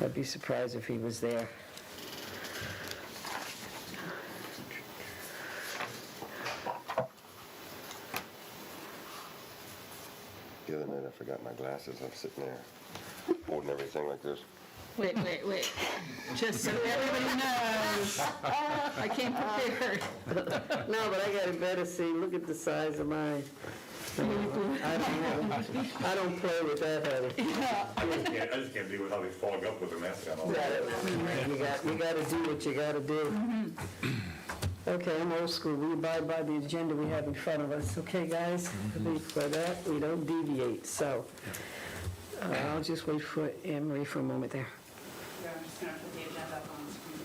I'd be surprised if he was there. The other night I forgot my glasses. I'm sitting there holding everything like this. Wait. Just so everybody knows, I came prepared. No, but I got it better, see, look at the size of mine. I don't play with that, honey. I just can't deal with how they fog up with the mask on all the You gotta do what you gotta do. Okay, I'm old school, we abide by the agenda we have in front of us, okay, guys? For that, we don't deviate, so I'll just wait for Anne Marie for a moment there. Yeah, I'm just gonna put the agenda up on the screen.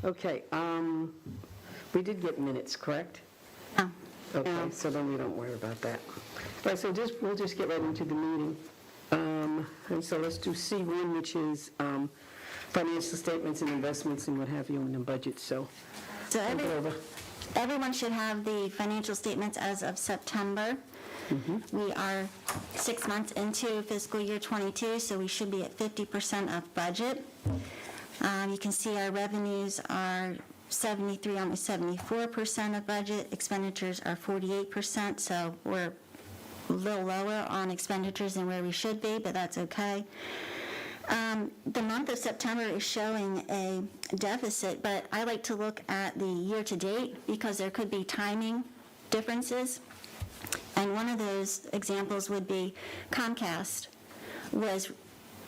Okay, we did get minutes, correct? Oh. Okay, so then we don't worry about that. All right, so we'll just get right into the meeting. And so let's do C1, which is financial statements and investments and what have you in the budget, so. So we'll go over. everyone should have the financial statements as of September. We are 6 months into fiscal year 22, so we should be at 50% of budget. You can see our revenues are 73, almost 74% of budget. Expenditures are 48%, so we're a little lower on expenditures than where we should be, but that's okay. The month of September is showing a deficit, but I like to look at the year-to-date because there could be timing differences. And one of those examples would be Comcast was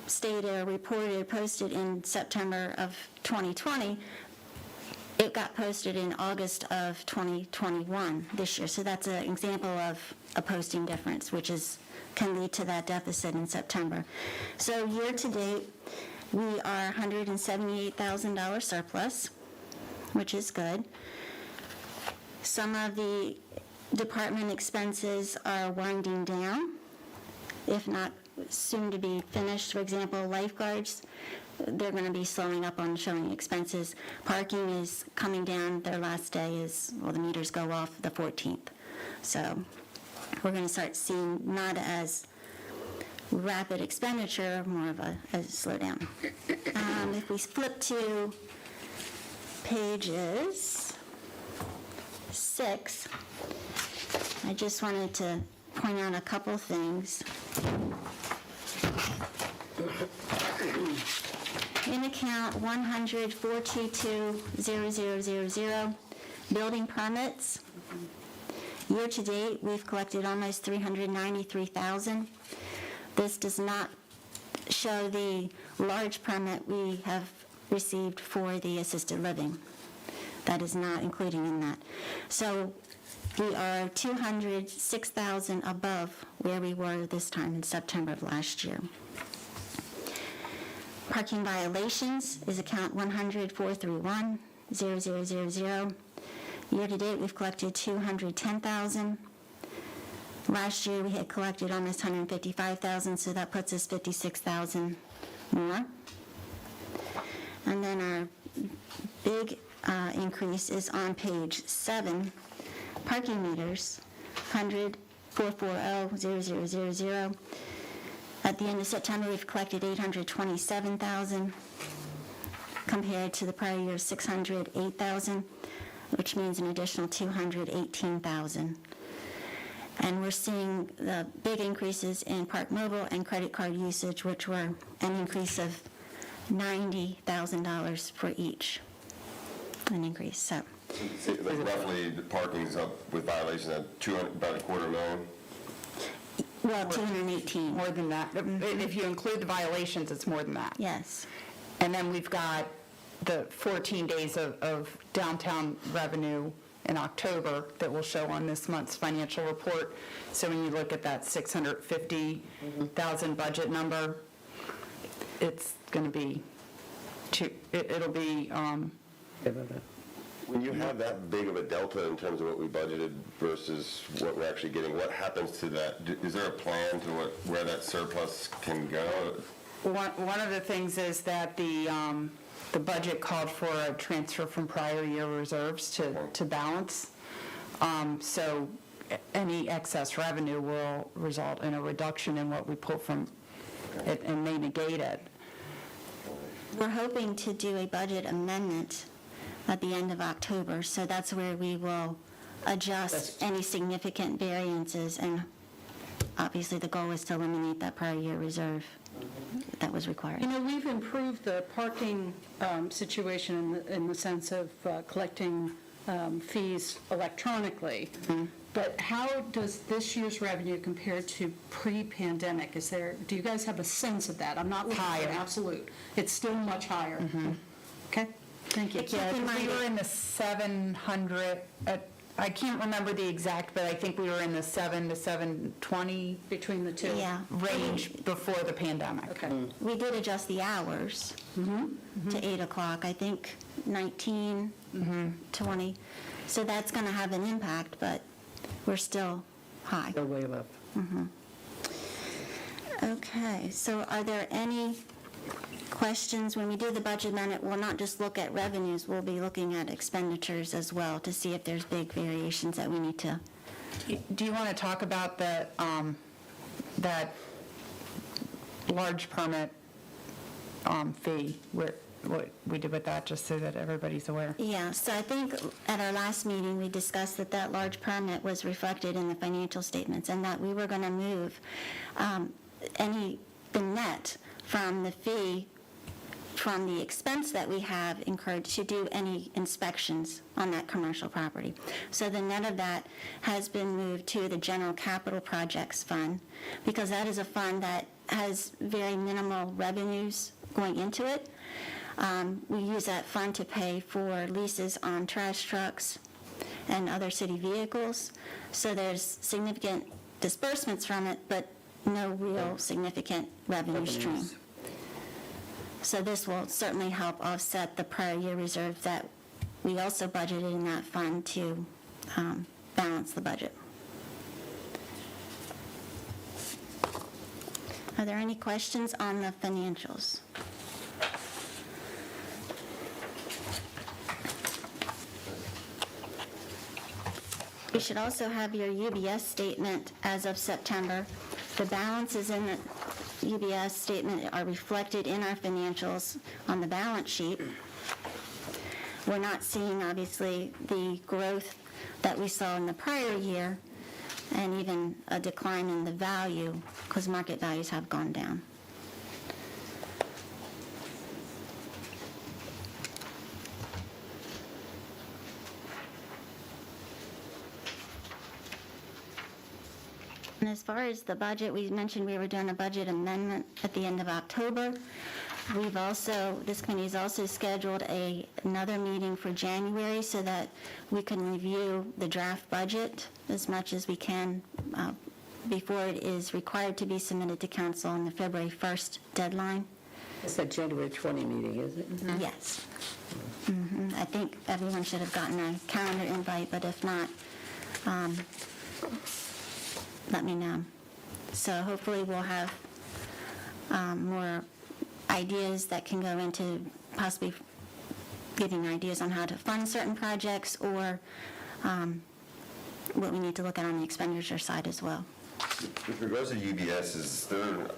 stated or reported, posted in September of 2020. It got posted in August of 2021 this year. So that's an example of a posting difference, which can lead to that deficit in September. So year to date, we are $178,000 surplus, which is good. Some of the department expenses are winding down, if not soon to be finished. For example, lifeguards, they're going to be slowing up on showing expenses. Parking is coming down. Their last day is, well, the meters go off the 14th. So we're going to start seeing not as rapid expenditure, more of a slowdown. If we flip to pages 6, I just wanted to point out a couple things. In account 100-422-0000, building permits. Year to date, we've collected almost $393,000. This does not show the large permit we have received for the assisted living. That is not including in that. So we are $206,000 above where we were this time in September of last year. Parking violations is account 100-431-0000. Year to date, we've collected $210,000. Last year, we had collected almost $155,000, so that puts us $56,000 more. And then our big increase is on page 7. Parking meters, 100-440-0000. At the end of September, we've collected $827,000 compared to the prior year $608,000, which means an additional $218,000. And we're seeing the big increases in Park Mobile and credit card usage, which were an increase of $90,000 for each. An increase. So. Like roughly, the parking's up with violations at about $250,000. Well, 218. More than that. If you include the violations, it's more than that. Yes. And then we've got the 14 days of downtown revenue in October that will show on this month's financial report. So when you look at that $650,000 budget number, it's going to be, it'll be, When you have that big of a delta in terms of what we budgeted versus what we're actually getting, what happens to that? Is there a plan to where that surplus can go? one of the things is that the budget called for a transfer from prior year reserves to balance. So any excess revenue will result in a reduction in what we pull from it and may negate it. We're hoping to do a budget amendment at the end of October, so that's where we will adjust any significant variances, and obviously the goal is to eliminate that prior year reserve that was required. You know, we've improved the parking situation in the sense of collecting fees electronically. But how does this year's revenue compare to pre-pandemic? Do you guys have a sense of that? I'm not looking for an absolute. It's still much higher. Okay, thank you. Yeah, I think we were in the 700, I can't remember the exact, but I think we were in the 7 to 720 Between the two? Yeah. range before the pandemic. Okay. We did adjust the hours to 8 o'clock, I think 19, 20. So that's going to have an impact, but we're still high. Go way up. Okay, so are there any questions? When we do the budget amendment, we'll not just look at revenues, we'll be looking at expenditures as well to see if there's big variations that we need to. Do you want to talk about that large permit fee, what we did with that, just so that everybody's aware? Yeah, so I think at our last meeting, we discussed that large permit was reflected in the financial statements and that we were going to move the net from the fee, from the expense that we have incurred to do any inspections on that commercial property. So the net of that has been moved to the General Capital Projects Fund, because that is a fund that has very minimal revenues going into it. We use that fund to pay for leases on trash trucks and other city vehicles. So there's significant disbursements from it, but no real significant revenue stream. So this will certainly help offset the prior year reserve that we also budgeted in that fund to balance the budget. Are there any questions on the financials? You should also have your UBS statement as of September. The balances in the UBS statement are reflected in our financials on the balance sheet. We're not seeing, obviously, the growth that we saw in the prior year, and even a decline in the value, because market values have gone down. And as far as the budget, we mentioned we were doing a budget amendment at the end of October. This committee has also scheduled another meeting for January so that we can review the draft budget as much as we can before it is required to be submitted to council on the February 1st deadline. It's a January 20 meeting, is it? Yes. I think everyone should have gotten a calendar invite, but if not, let me know. So hopefully we'll have more ideas that can go into possibly giving ideas on how to fund certain projects, or what we need to look at on the expenditure side as well. With regards to UBS, is there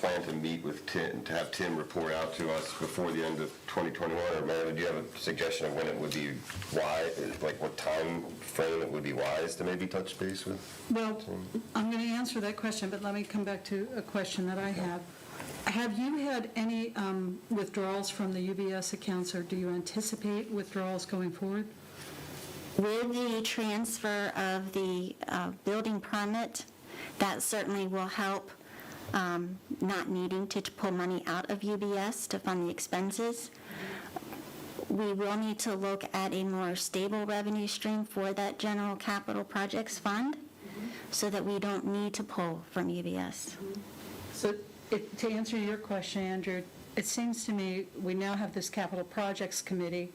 plan to meet with Tim, to have Tim report out to us before the end of 2021? Or Meredith, do you have a suggestion of when it would be wise, like what time frame it would be wise to maybe touch base with? Well, I'm going to answer that question, but let me come back to a question that I have. Have you had any withdrawals from the UBS accounts, or do you anticipate withdrawals going forward? With the transfer of the building permit, that certainly will help not needing to pull money out of UBS to fund the expenses. We will need to look at a more stable revenue stream for that General Capital Projects Fund so that we don't need to pull from UBS. So to answer your question, Andrew, it seems to me we now have this capital projects committee.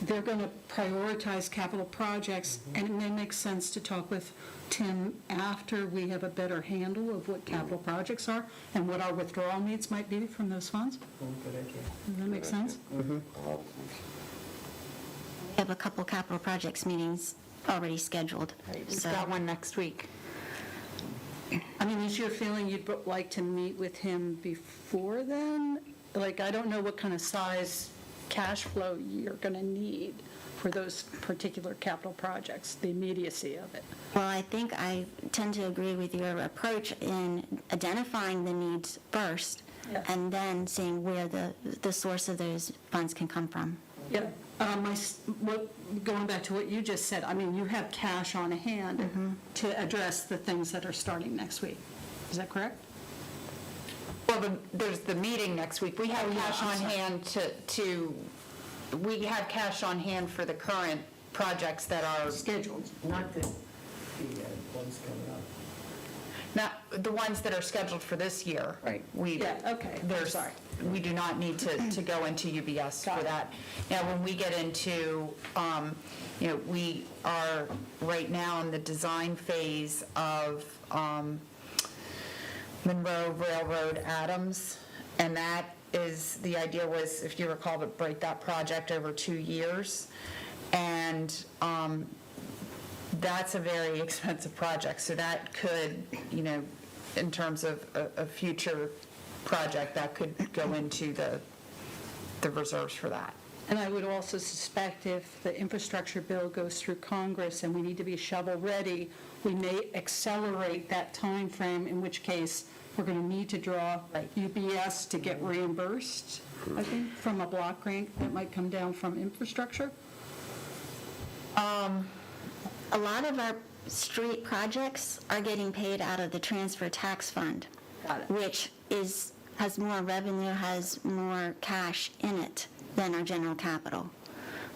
They're going to prioritize capital projects, and it may make sense to talk with Tim after we have a better handle of what capital projects are and what our withdrawal needs might be from those funds. Good idea. Does that make sense? We have a couple capital projects meetings already scheduled. We've So- got one next week. I mean, is your feeling you'd like to meet with him before then? Like, I don't know what kind of size cash flow you're going to need for those particular capital projects, the immediacy of it. Well, I think I tend to agree with your approach in identifying the needs first, Yeah. and then seeing where the source of those funds can come from. Yeah, going back to what you just said, I mean, you have cash on hand to address the things that are starting next week. Is that correct? Well, there's the meeting next week. We have cash on hand we have cash on hand for the current projects that are, Scheduled. Not the ones coming up. not the ones that are scheduled for this year. Right. Yeah, okay, I'm sorry. We do not need to go into UBS Got for it. that. Now, when we get into, we are right now in the design phase of Monroe Railroad Adams, and that is, the idea was, if you recall, to break that project over 2 years. And that's a very expensive project, so that could, in terms of a future project, that could go into the reserves for that. And I would also suspect if the infrastructure bill goes through Congress and we need to be shovel-ready, we may accelerate that time frame. In which case we're going to need to draw UBS to get reimbursed, I think, from a block grant that might come down from infrastructure. A lot of our street projects are getting paid out of the transfer tax fund, Got it. which has more revenue, has more cash in it than our general capital.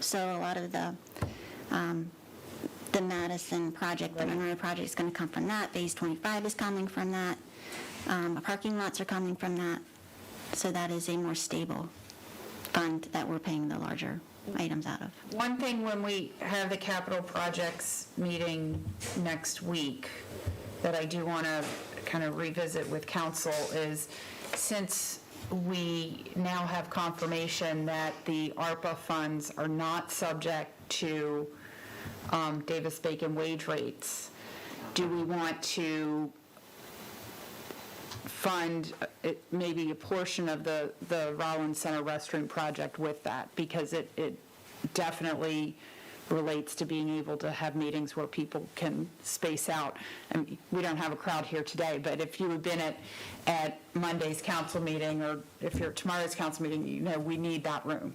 So a lot of the Madison project, the Monroe project is going to come from that. Phase 25 is coming from that. Parking lots are coming from that. So that is a more stable fund that we're paying the larger items out of. One thing when we have the capital projects meeting next week that I do want to kind of revisit with council is, since we now have confirmation that the ARPA funds are not subject to Davis-Bacon wage rates, do we want to fund maybe a portion of the Rollins Center restroom project with that? Because it definitely relates to being able to have meetings where people can space out. And we don't have a crowd here today, but if you had been at Monday's council meeting, or if you're at tomorrow's council meeting, we need that room.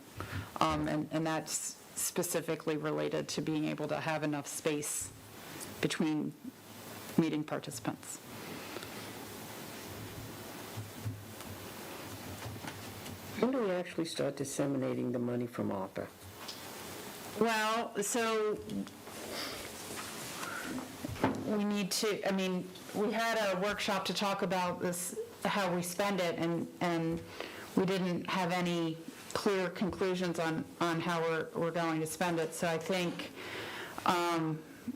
And that's specifically related to being able to have enough space between meeting participants. When do we actually start disseminating the money from ARPA? Well, so we need to, we had a workshop to talk about this, how we spend it, and we didn't have any clear conclusions on how we're going to spend it. So I think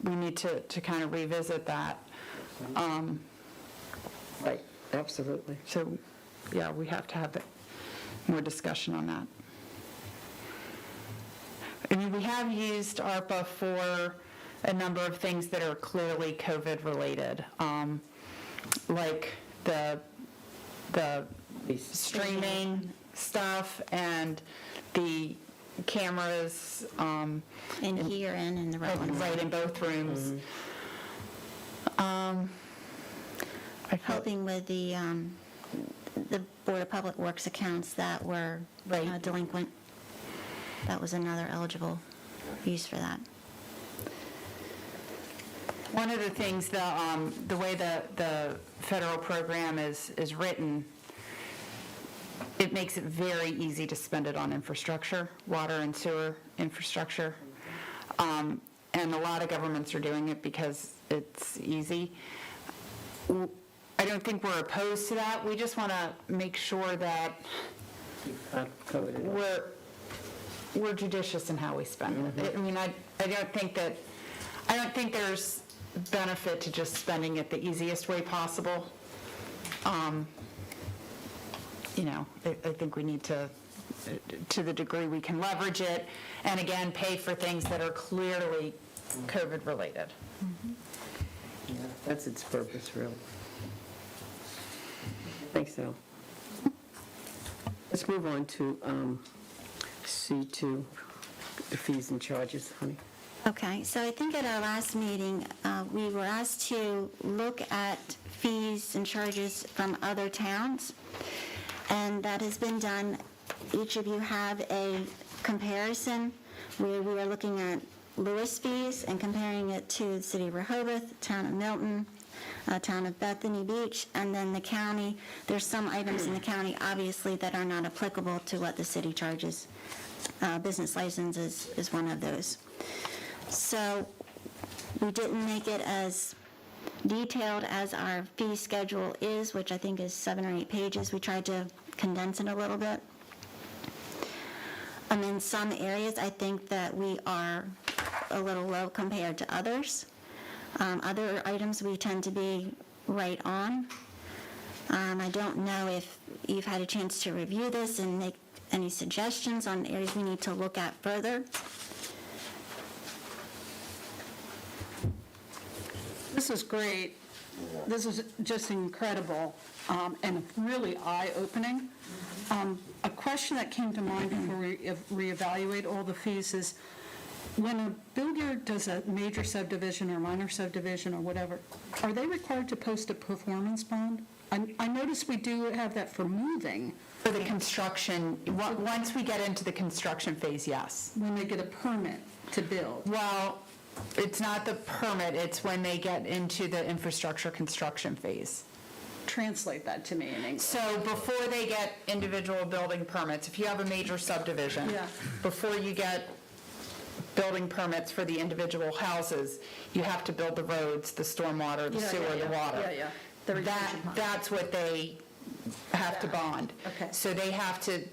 we need to kind of revisit that. Right, absolutely. So, yeah, we have to have more discussion on that. We have used ARPA for a number of things that are clearly COVID-related, like the streaming stuff and the cameras. In here and in the Rollins. Right, in both rooms. Helping with the Board of Public Works accounts that were delinquent. That was another eligible use for that. One of the things, the way the federal program is written, it makes it very easy to spend it on infrastructure, water and sewer infrastructure. And a lot of governments are doing it because it's easy. I don't think we're opposed to that. We just want to make sure that Covered it. we're judicious in how we spend it. I don't think there's benefit to just spending it the easiest way possible. I think we need to to the degree we can leverage it, and again, pay for things that are clearly COVID-related. Yeah, that's its purpose, really. I think so. Let's move on to C2, the fees and charges, honey. Okay, so I think at our last meeting, we were asked to look at fees and charges from other towns, and that has been done. Each of you have a comparison where we are looking at Lewis fees and comparing it to the city of Rehoboth, town of Milton, town of Bethany Beach, and then the county. There's some items in the county, obviously, that are not applicable to what the city charges. Business license is one of those. So we didn't make it as detailed as our fee schedule is, which I think is 7 or 8 pages. We tried to condense it a little bit. In some areas, I think that we are a little low compared to others. Other items, we tend to be right on. I don't know if you've had a chance to review this and make any suggestions on areas we need to look at further. This is great. This is just incredible and really eye-opening. A question that came to mind before we reevaluate all the fees is, when a builder does a major subdivision or minor subdivision or whatever, are they required to post a performance bond? I notice we do have that for moving. For the construction, once we get into the construction phase, yes. When they get a permit to build. Well, it's not the permit, it's when they get into the infrastructure construction phase. Translate that to me in English. So before they get individual building permits, if you have a major subdivision, Yeah. before you get building permits for the individual houses, you have to build the roads, the stormwater, the sewer, the water. Yeah, yeah. The retention pond. That's what they have to bond. Okay. So they have to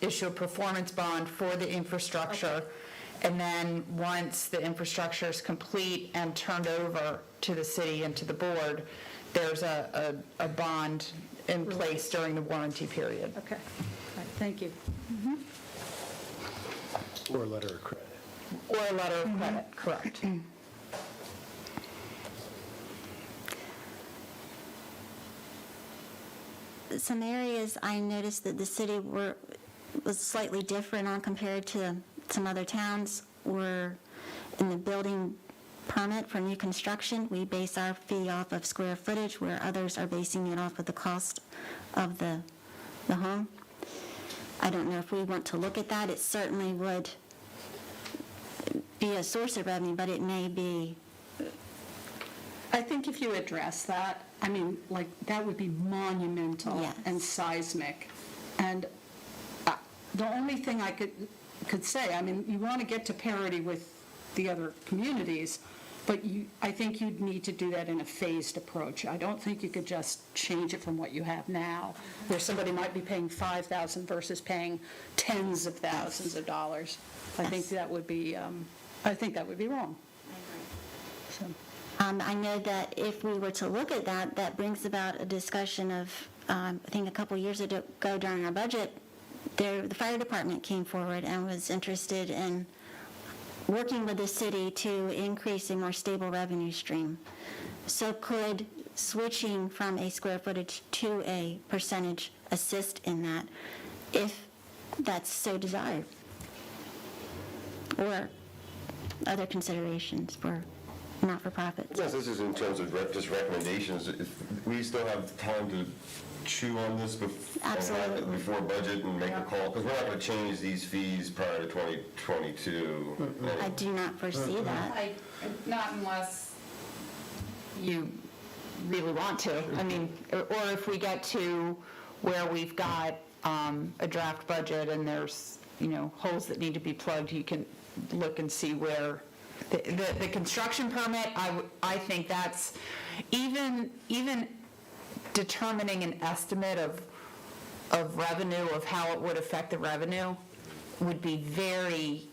issue a performance bond for the infrastructure. And then once the infrastructure is complete and turned over to the city and to the board, there's a bond in place during the warranty period. Okay. All right, thank you. Or a letter of credit. Or a letter of credit, correct. Some areas I noticed that the city was slightly different on compared to some other towns were in the building permit for new construction. We base our fee off of square footage, where others are basing it off of the cost of the home. I don't know if we want to look at that. It certainly would be a source of revenue, but it may be. I think if you address that, I mean, like, that would be monumental Yes. and seismic. And the only thing I could say, I mean, you want to get to parity with the other communities, but I think you'd need to do that in a phased approach. I don't think you could just change it from what you have now, where somebody might be paying $5,000 versus paying tens of thousands of dollars. I think that would be, wrong. So. I know that if we were to look at that, that brings about a discussion of, I think a couple years ago during our budget, the fire department came forward and was interested in working with the city to increase a more stable revenue stream. So could switching from a square footage to a percentage assist in that, if that's so desired? Or other considerations for not-for-profits? Yes, this is in terms of just recommendations. If we still have time to chew on this Absolutely. before budget and make a call, because we're not going to change these fees prior to 2022. I do not foresee that. Not unless you really want to. I mean, or if we get to where we've got a draft budget and there's, holes that need to be plugged, you can look and see where the construction permit, I think that's, even determining an estimate of revenue, of how it would affect the revenue, would be very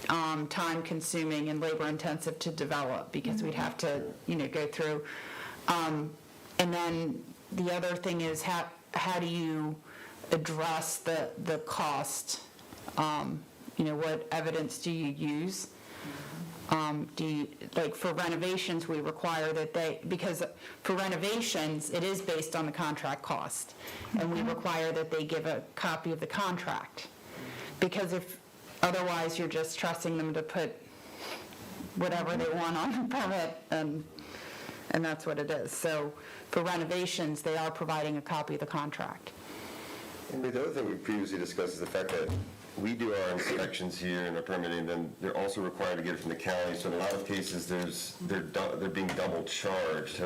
time-consuming and labor-intensive to develop, because we'd have to, go through. And then the other thing is, how do you address the cost. What evidence do you use? Like for renovations, we require that because for renovations, it is based on the contract cost, and we require that they give a copy of the contract. Because if, otherwise, you're just trusting them to put whatever they want on the permit, and that's what it is. So for renovations, they are providing a copy of the contract. And the other thing we previously discussed is the fact that we do our inspections here and our permitting, then they're also required to get it from the county. So in a lot of cases, they're being double charged.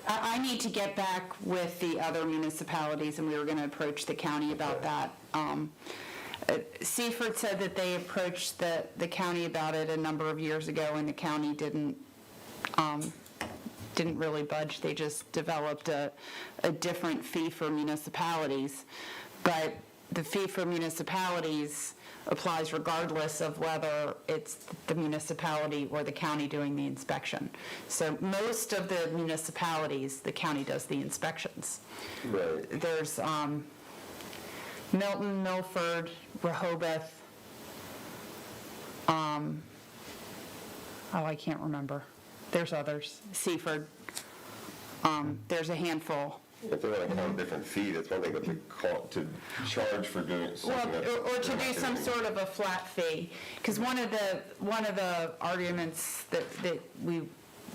I need to get back with the other municipalities, and we were going to approach the county about that. Seaford said that they approached the county about it a number of years ago, and the county didn't really budge. They just developed a different fee for municipalities. But the fee for municipalities applies regardless of whether it's the municipality or the county doing the inspection. So most of the municipalities, the county does the inspections. Right. There's Milton, Milford, Rehoboth. I can't remember. There's others. Seaford. There's a handful. If they want to count a different fee, that's one thing, but to charge for doing something. Well, or to do some sort of a flat fee, because one of the arguments that we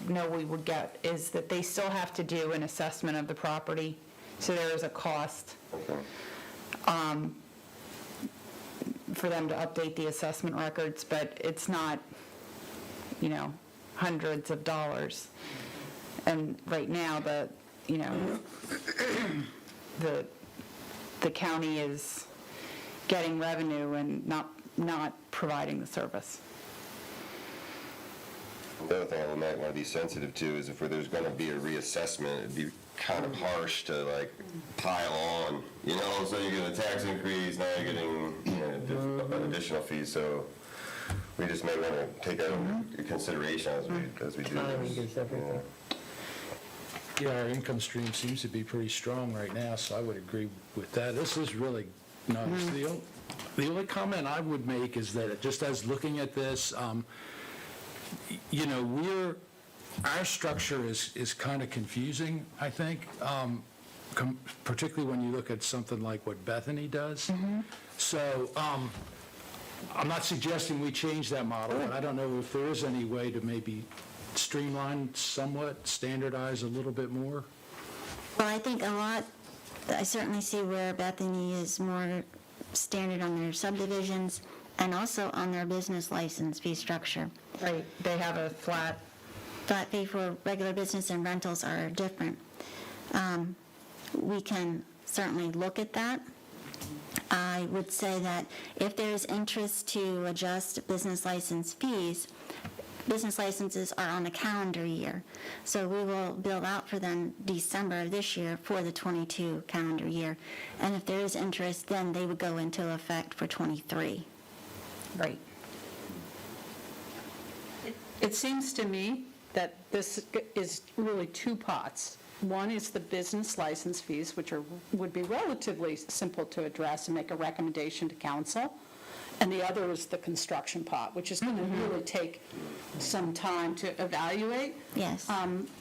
know we would get is that they still have to do an assessment of the property, so there is a cost for them to update the assessment records, but it's not, hundreds of dollars. And right now, the county is getting revenue and not providing the service. The other thing I might want to be sensitive to is if there's going to be a reassessment, it'd be kind of harsh to pile on, so you get a tax increase, now you're getting an additional fee, so we just may want to take that into consideration as we do Timing this. is everything. Yeah, our income stream seems to be pretty strong right now, so I would agree with that. This is really nice. The only comment I would make is that just as looking at this, our structure is kind of confusing, I think, particularly when you look at something like what Bethany does. So I'm not suggesting we change that model, but I don't know if there is any way to maybe streamline somewhat, standardize a little bit more. Well, I think I certainly see where Bethany is more standard on their subdivisions and also on their business license fee structure. Right, they have a flat Fee for regular business and rentals are different. We can certainly look at that. I would say that if there's interest to adjust business license fees, business licenses are on a calendar year, so we will bill out for them December of this year for the 22 calendar year. And if there is interest, then they would go into effect for 23. Right. It seems to me that this is really two pots. One is the business license fees, which would be relatively simple to address and make a recommendation to council. And the other is the construction pot, which is going to really take some time to evaluate. Yes.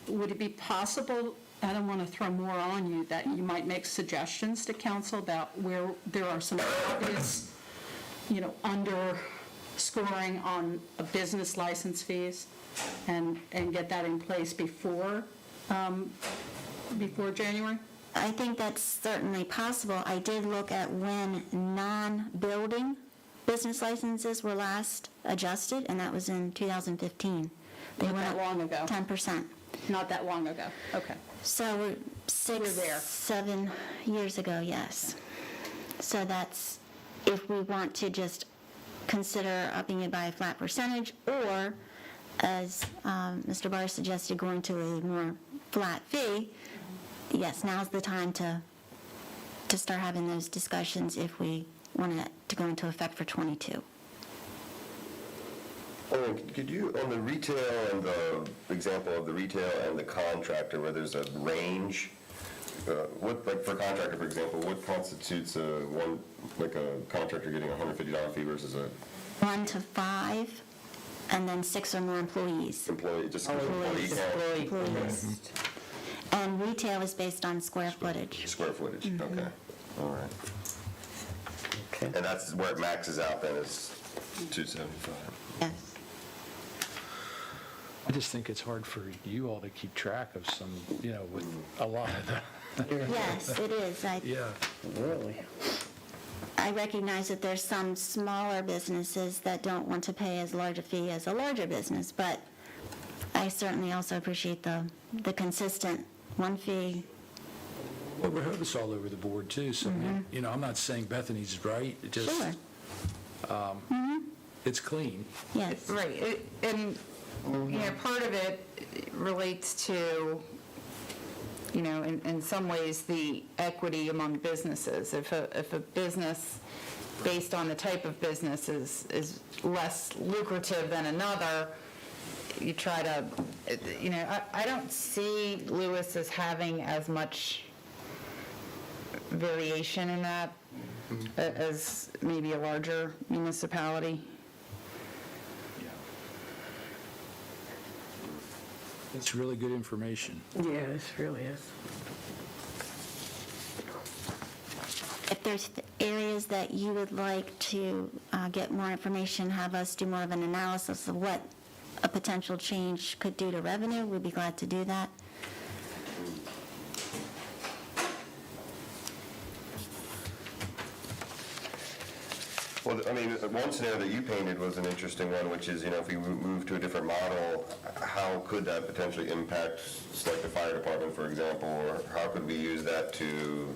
Would it be possible, I don't want to throw more on you, that you might make suggestions to council about where there are some obvious, underscoring on a business license fees and get that in place before January? I think that's certainly possible. I did look at when non-building business licenses were last adjusted, and that was in 2015. They Not went that up long ago. 10%. Not that long ago, okay. So we're We're there. 7 years ago, yes. So that's if we want to just consider upping it by a flat percentage, or, as Mr. Barr suggested, going to a more flat fee. Yes, now's the time to start having those discussions if we want it to go into effect for 22. Could you, on the retail and the example of the retail and the contractor, where there's a range, what, like for contractor, for example, what constitutes a contractor getting a $150 fee versus a 1 to 5, and then 6 or more employees. employee, just employee count? Employees. And retail is based on square footage. Square footage, okay, all right. Okay. And that's where it maxes out then, is 275. Yes. I just think it's hard for you all to keep track of some, with a lot of that. Yes, it is. Yeah. Really? I recognize that there's some smaller businesses that don't want to pay as large a fee as a larger business, but I certainly also appreciate the consistent one fee. Well, we heard this all over the board too, so, I'm not saying Bethany's right, it just, Sure. it's clean. Yes. Right, and, part of it relates to, in some ways, the equity among businesses. If a business, based on the type of business, is less lucrative than another, you try to, I don't see Lewis as having as much variation in that as maybe a larger municipality. It's really good information. Yeah, it really is. If there's areas that you would like to get more information, have us do more of an analysis of what a potential change could do to revenue, we'd be glad to do that. Well, I mean, one scenario that you painted was an interesting one, which is, if we move to a different model, how could that potentially impact, like the fire department, for example, or how could we use that to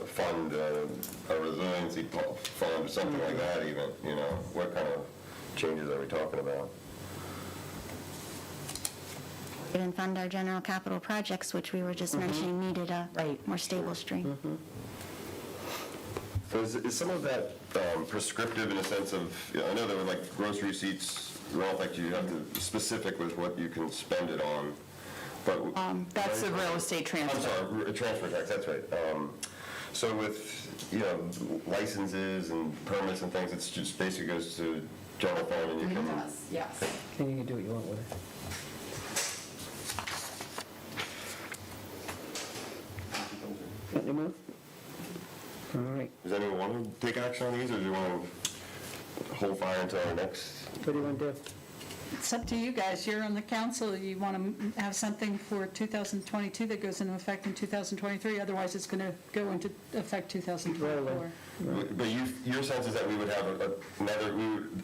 fund a resiliency fund or something like that even, What kind of changes are we talking about? Even fund our general capital projects, which we were just mentioning needed a more stable stream. So is some of that prescriptive in a sense of, I know there were like grocery receipts, like you have to specific with what you can spend it on, but. That's the real estate transfer. I'm sorry, transfer tax, that's right. So with, licenses and permits and things, it's just basically goes to general fund and you can. Yes. And you can do what you want with it. Got any more? All right. Does anyone want to take action on these, or do you want to hold fire until our next? What do you want to do? It's up to you guys. You're on the council. You want to have something for 2022 that goes into effect in 2023. Otherwise, it's going to go into effect 2024. But your sense is that we would have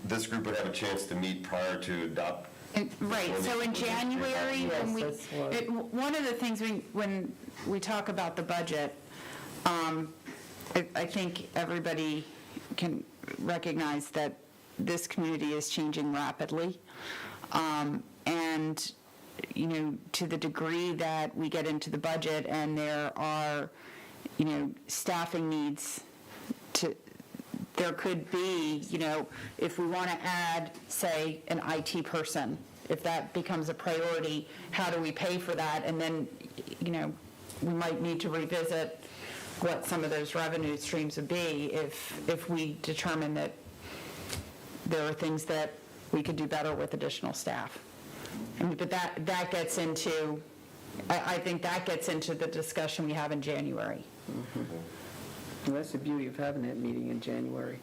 this group would have a chance to meet prior to adopt. Right, so in January, when we, Yes, that's why. one of the things when we talk about the budget, I think everybody can recognize that this community is changing rapidly. And, to the degree that we get into the budget and there are, staffing needs there could be, if we want to add, say, an IT person, if that becomes a priority, how do we pay for that? And then, we might need to revisit what some of those revenue streams would be if we determine that there are things that we could do better with additional staff. But that gets into, I think that gets into the discussion we have in January. Well, that's the beauty of having that meeting in January.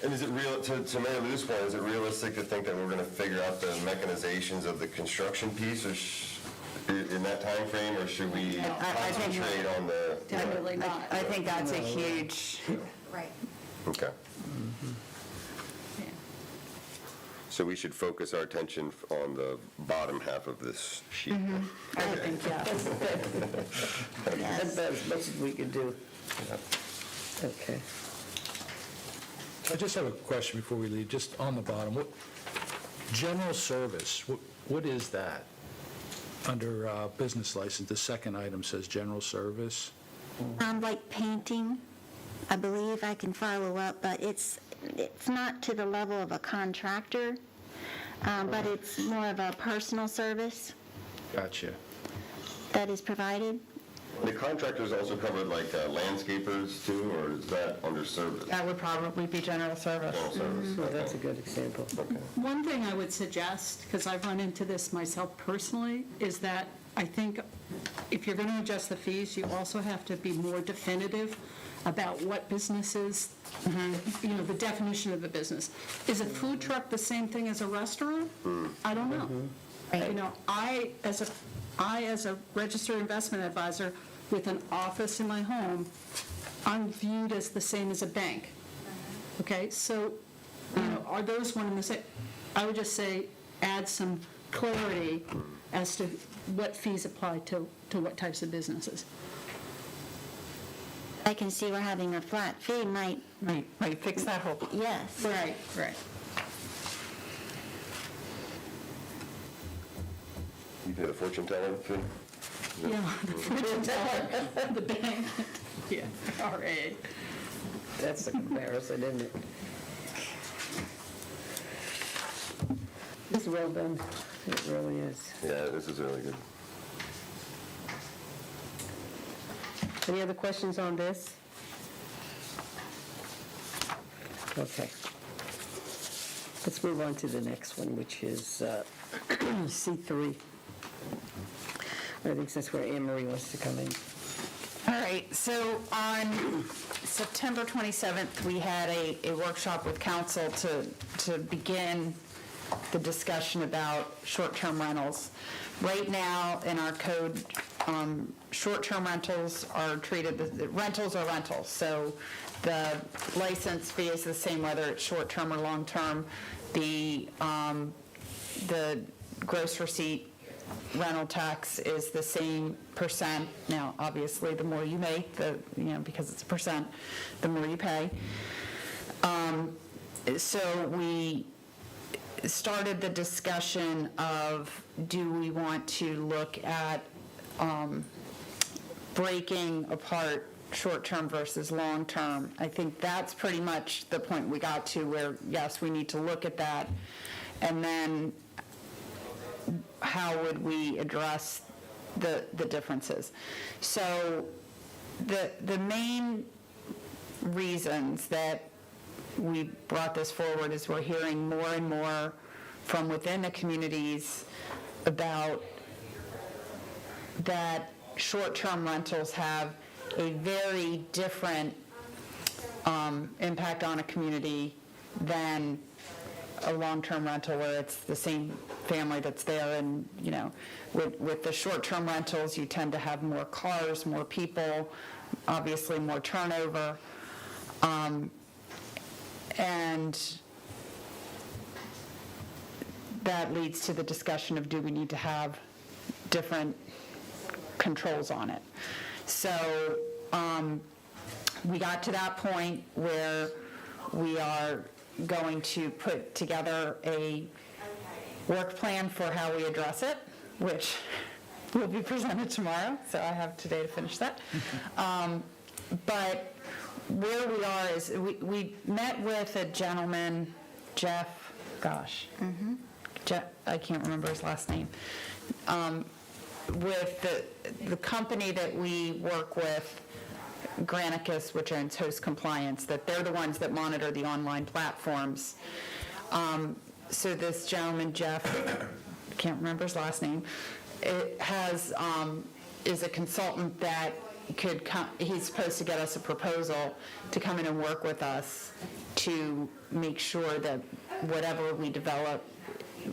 And is it real, to Mary Lou's point, is it realistic to think that we're going to figure out the mechanizations of the construction piece or in that time frame, or should we I think- concentrate on the? Definitely not. I think that's a huge, Right. Okay. Yeah. So we should focus our attention on the bottom half of this sheet. I would think, yes. That's about as much as we could do. Okay. I just have a question before we leave, just on the bottom. General service, what is that? Under business license, the second item says general service. Like painting, I believe I can follow up, but it's not to the level of a contractor, but it's more of a personal service. Gotcha. that is provided. The contractors also covered like landscapers too, or is that under service? That would probably be general service. General service, Well, that's a okay. good example. One thing I would suggest, because I've run into this myself personally, is that I think if you're going to adjust the fees, you also have to be more definitive about what businesses, you know, the definition of the business. Is a food truck the same thing as a restaurant? I don't know. You know, I, as a registered investment advisor with an office in my home, I'm viewed as the same as a bank. Okay, so, you know, are those one and the same? I would just say, add some clarity as to what fees apply to what types of businesses. I can see where having a flat fee might, Right, fix that whole, yes. Right. You pay the fortune teller fee? Yeah, the fortune teller, the bank, yeah, RA. That's the comparison, isn't it? It's well done. It really is. Yeah, this is really good. Any other questions on this? Okay. Let's move on to the next one, which is C3. I think that's where Anne Marie wants to come in. All right, so on September 27th, we had a workshop with council to begin the discussion about short-term rentals. Right now, in our code, short-term rentals are treated, rentals are rentals, so the license fee is the same whether it's short-term or long-term. The gross receipt rental tax is the same percent. Now, obviously, the more you make, because it's a percent, the more you pay. So we started the discussion of, do we want to look at breaking apart short-term versus long-term? I think that's pretty much the point we got to where, yes, we need to look at that. And then how would we address the differences? So the main reasons that we brought this forward is we're hearing more and more from within the communities about that short-term rentals have a very different impact on a community than a long-term rental where it's the same family that's there. And, with the short-term rentals, you tend to have more cars, more people, obviously more turnover. And that leads to the discussion of, do we need to have different controls on it? So we got to that point where we are going to put together a work plan for how we address it, which will be presented tomorrow, so I have today to finish that. But where we are is, we met with a gentleman, Jeff, I can't remember his last name, with the company that we work with, Granicus, which owns Host Compliance, that they're the ones that monitor the online platforms. So this gentleman, Jeff, can't remember his last name, is a consultant that could come. He's supposed to get us a proposal to come in and work with us to make sure that whatever we develop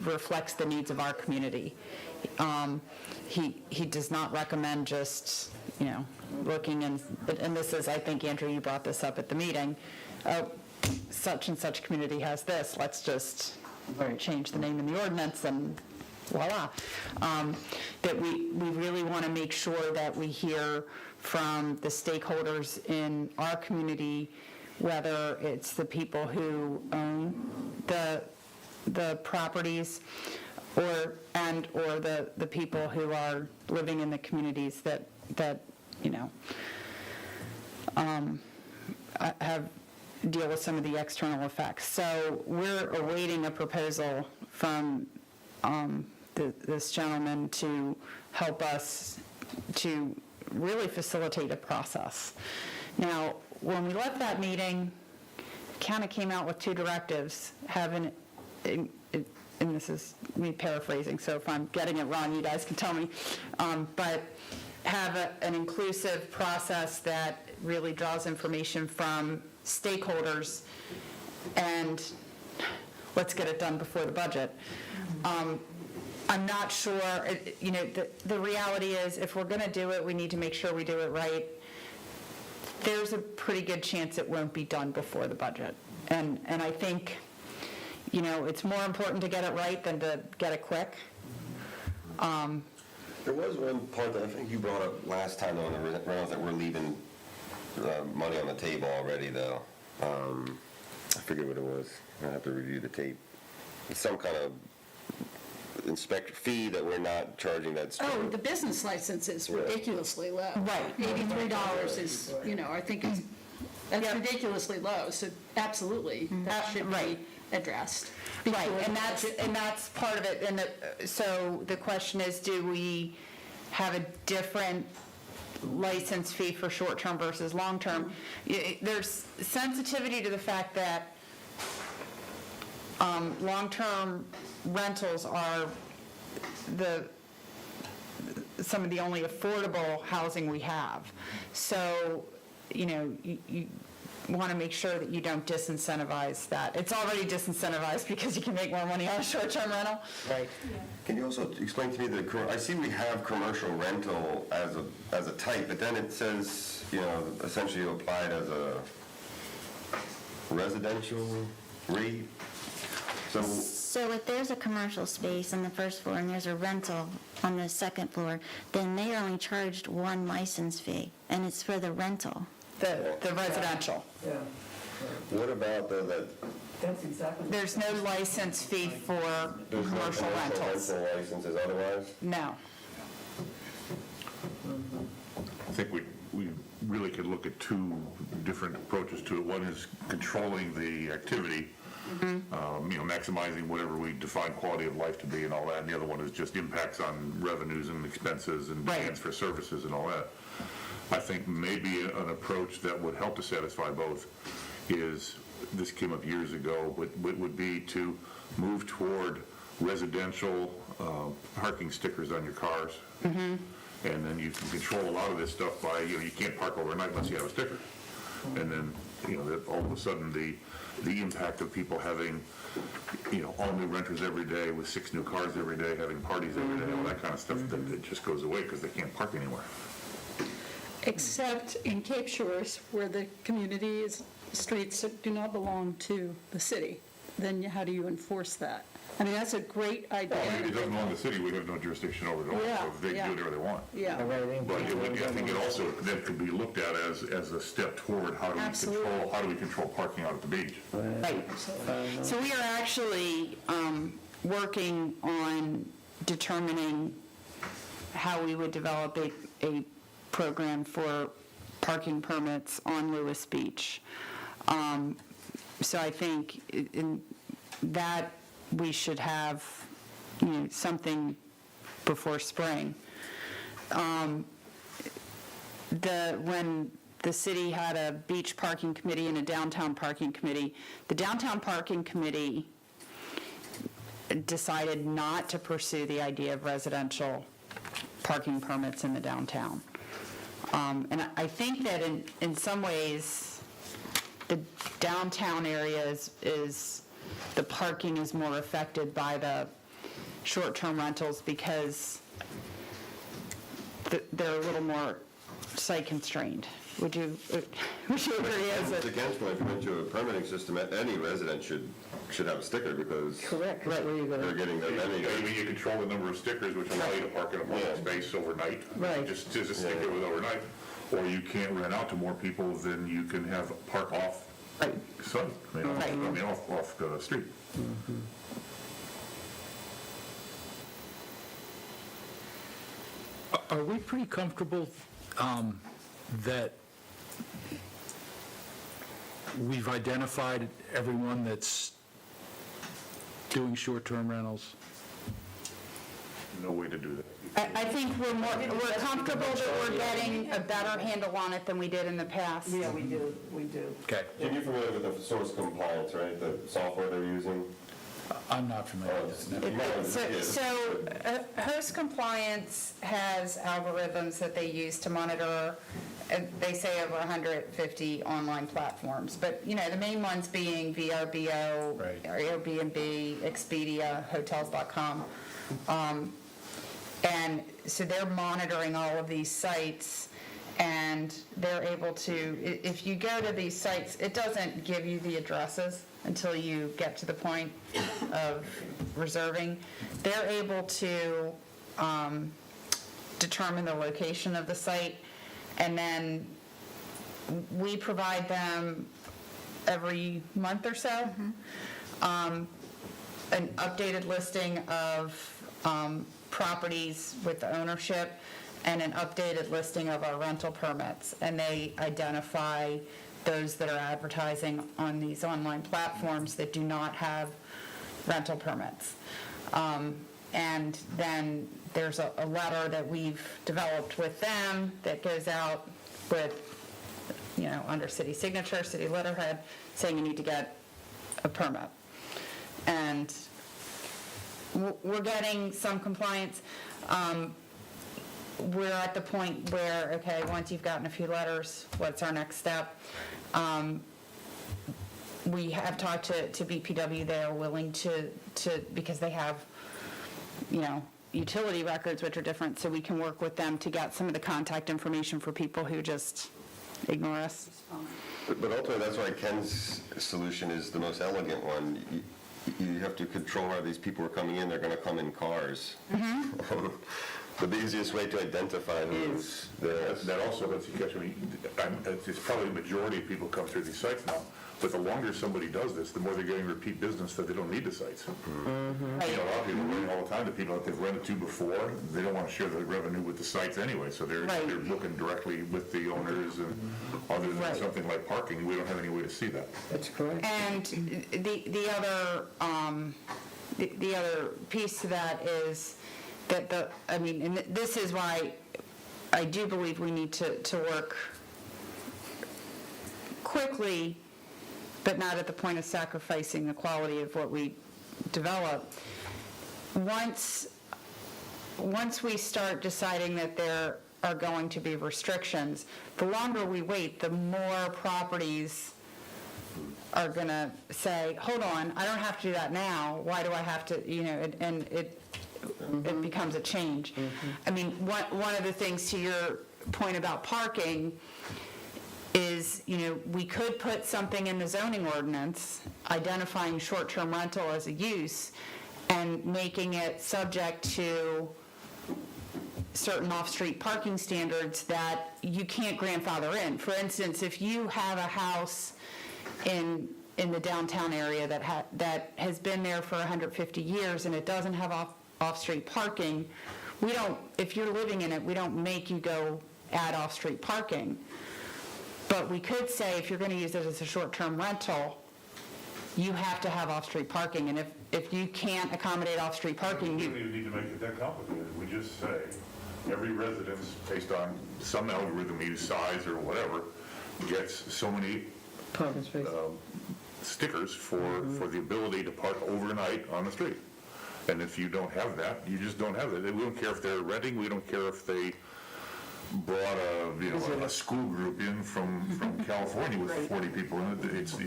reflects the needs of our community. He does not recommend just, looking and this is, I think, Andrew, you brought this up at the meeting, such and such community has this, let's just change the name in the ordinance and voila. That we really want to make sure that we hear from the stakeholders in our community, whether it's the people who own the properties or the people who are living in the communities that deal with some of the external effects. So we're awaiting a proposal from this gentleman to help us to really facilitate a process. Now, when we left that meeting, county came out with two directives, having, and this is me paraphrasing, so if I'm getting it wrong, you guys can tell me, but have an inclusive process that really draws information from stakeholders, and let's get it done before the budget. I'm not sure, the reality is, if we're going to do it, we need to make sure we do it right. There's a pretty good chance it won't be done before the budget. And I think, it's more important to get it right than to get it quick. There was one part that I think you brought up last time on the rentals that we're leaving money on the table already, though. I forget what it was. I have to review the tape. It's some kind of inspector fee that we're not charging. That's Oh, the business license is ridiculously low. Right. $83 is, I think that's ridiculously low, so absolutely, that should be Right. addressed. Right, before and the that's part of it, and so the question is, do we have a different license fee for short-term versus long-term? There's sensitivity to the fact that long-term rentals are some of the only affordable housing we have. So, you want to make sure that you don't disincentivize that. It's already disincentivized because you can make more money on a short-term rental. Right. Can you also explain to me I see we have commercial rental as a type, but then it says, essentially you applied as a residential rate. So if there's a commercial space on the first floor and there's a rental on the second floor, then they are only charged one license fee, and it's for the rental. The residential. Yeah, What about that that's exactly. There's no license fee for there's no commercial rentals. rental licenses otherwise? No. I think we really could look at two different approaches to it. One is controlling the activity, maximizing whatever we define quality of life to be and all that, and the other one is just impacts on revenues and expenses and Right. demands for services and all that. I think maybe an approach that would help to satisfy both is, this came up years ago, would be to move toward residential parking stickers on your cars. And then you can control a lot of this stuff by, you can't park overnight unless you have a sticker. And then, that all of a sudden the impact of people having, all new renters every day with 6 new cars every day, having parties every day, all that kind of stuff, that it just goes away because they can't park anywhere. Except in Cape Shores, where the community's streets do not belong to the city. Then how do you enforce that? I mean, that's a great idea. It doesn't belong to the city, we have no jurisdiction over it all, Yeah, so they can do whatever they want. Yeah, But I think it also, that could be looked at as a step toward how do we control parking out at the beach? Right. So we are actually working on determining how we would develop a program for parking permits on Lewis Beach. So I think in that we should have, something before spring. When the city had a beach parking committee and a downtown parking committee, the downtown parking committee decided not to pursue the idea of residential parking permits in the downtown. And I think that in some ways, the downtown area is the parking is more affected by the short-term rentals because they're a little more site constrained. Would you agree? It's against when I went to a permitting system, any resident should have a sticker because Correct, right, where you they're gonna, getting their money. Maybe you control the number of stickers, which allow you to park in a parking space overnight. Right. Just a sticker with overnight. Or you can't rent out to more people, then you can have park off site, off the street. Are we pretty comfortable that we've identified everyone that's doing short-term rentals? no way to do that. I think we're comfortable that we're getting a better handle on it than we did in the past. Yeah, we do. Okay, Jim, you're familiar with the source compliance, right? The software they're using? I'm not familiar with it. You might want to just get- Host compliance has algorithms that they use to monitor, they say over 150 online platforms, but, the main ones being VRBO, Right. Airbnb, Expedia, Hotels.com. And so they're monitoring all of these sites, and they're able to, if you go to these sites, it doesn't give you the addresses until you get to the point of reserving. They're able to determine the location of the site, and then we provide them every month or so an updated listing of properties with the ownership and an updated listing of our rental permits, and they identify those that are advertising on these online platforms that do not have rental permits. And then there's a letter that we've developed with them that goes out with, under city signature, city letterhead, saying you need to get a permit. And we're getting some compliance. We're at the point where, okay, once you've gotten a few letters, what's our next step? We have talked to BPW. They are willing to because they have, utility records, which are different, so we can work with them to get some of the contact information for people who just ignore us. But ultimately, that's why Ken's solution is the most elegant one. You have to control how these people are coming in. They're going to come in cars. The easiest way to identify who's there. That also lets you catch, it's probably the majority of people come through these sites now, but the longer somebody does this, the more they're getting repeat business that they don't need the sites. A lot of people rent all the time to people that they've rented to before. They don't want to share the revenue with the sites anyway, so they're looking directly with the owners, and other than something like parking, we don't have any way to see that. That's correct. And the other piece to that is that and this is why I do believe we need to work quickly, but not at the point of sacrificing the quality of what we develop. Once we start deciding that there are going to be restrictions, the longer we wait, the more properties are going to say, hold on, I don't have to do that now. Why do I have to, and it becomes a change. One of the things to your point about parking is, we could put something in the zoning ordinance identifying short-term rental as a use and making it subject to certain off-street parking standards that you can't grandfather in. For instance, if you have a house in the downtown area that has been there for 150 years and it doesn't have off-street parking, if you're living in it, we don't make you go add off-street parking. But we could say, if you're going to use it as a short-term rental, you have to have off-street parking, and if you can't accommodate off-street parking, We don't even need to make it that complicated. We just say, every residence, based on some algorithm, either size or whatever, gets so many Parking space. stickers for the ability to park overnight on the street. And if you don't have that, you just don't have it. We don't care if they're renting, we don't care if they brought a school group in from California with 40 people in it.